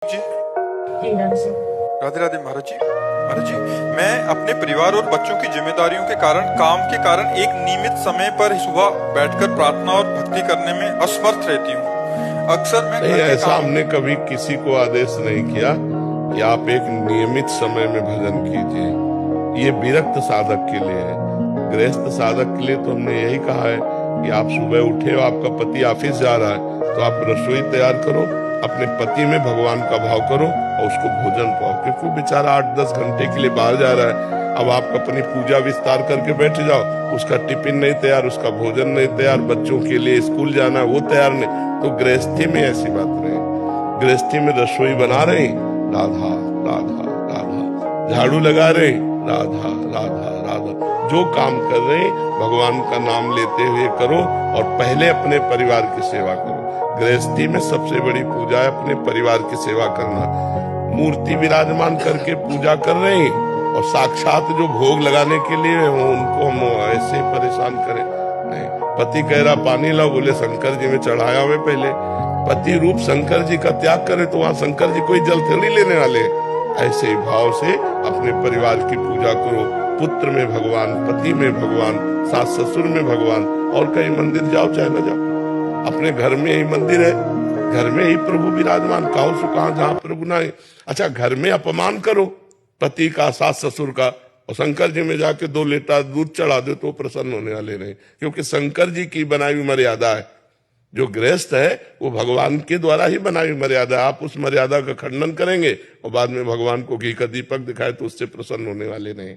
जी जी। राधे राधे महाराज जी। महाराज जी, मैं अपने परिवार और बच्चों की जिम्मेदारियों के कारण, काम के कारण एक नियमित समय पर सुबह बैठकर प्रार्थना और भक्ति करने में असमर्थ रहती हूँ। अक्सर मैं नहीं, घर के ऐसा काम हमने कभी किसी को आदेश नहीं किया कि आप एक नियमित समय में भजन कीजिए। ये विरक्त साधक के लिए है। गृहस्थ साधक के लिए तो हमने यही कहा है कि आप सुबह उठे, आपका पति ऑफिस जा रहा है, तो आप रसोई तैयार करो, अपने पति में भगवान का भाव करो और उसको भोजन पाओ, क्योंकि वो बेचारा 8-10 घंटे के लिए बाहर जा रहा है। अब आप अपनी पूजा विस्तार करके बैठ जाओ, उसका टिफिन नहीं तैयार, उसका भोजन नहीं तैयार, बच्चों के लिए स्कूल जाना है वो तैयार नहीं। तो गृहस्थी में ऐसी बात नहीं। गृहस्थी में रसोई बना रहे, राधा राधा राधा, झाड़ू लगा रहे, राधा राधा राधा, जो काम कर रहे भगवान का नाम लेते हुए करो और पहले अपने परिवार की सेवा करो। गृहस्थी में सबसे बड़ी पूजा है अपने परिवार की सेवा करना। मूर्ति विराजमान करके पूजा कर रहे हैं और साक्षात जो भोग लगाने के लिए हो उनको हम ऐसे परेशान करें? नहीं। पति कह रहा पानी लाओ, बोले शंकर जी में चढ़ाया हुए पहले। पति रूप शंकर जी का त्याग करे तो वहां शंकर जी कोई जल थोड़ी लेने वाले। ऐसे ही भाव से अपने परिवार की पूजा करो। पुत्र में भगवान, पति में भगवान, सास ससुर में भगवान, और कहीं मंदिर जाओ चाहे न जाओ, अपने घर में ही मंदिर है, घर में ही प्रभु विराजमान। कहो सो कहां जहां प्रभु ना है। अच्छा, घर में अपमान करो पति का, सास ससुर का, और शंकर जी में जाके 2 लीटर दूध चढ़ा दो तो प्रसन्न होने वाले नहीं, क्योंकि शंकर जी की बनाई हुई मर्यादा है। जो गृहस्थ है वो भगवान के द्वारा ही बनाई हुई मर्यादा है। आप उस मर्यादा का खंडन करेंगे और बाद में भगवान को घी का दीपक दिखाए तो उससे प्रसन्न होने वाले नहीं।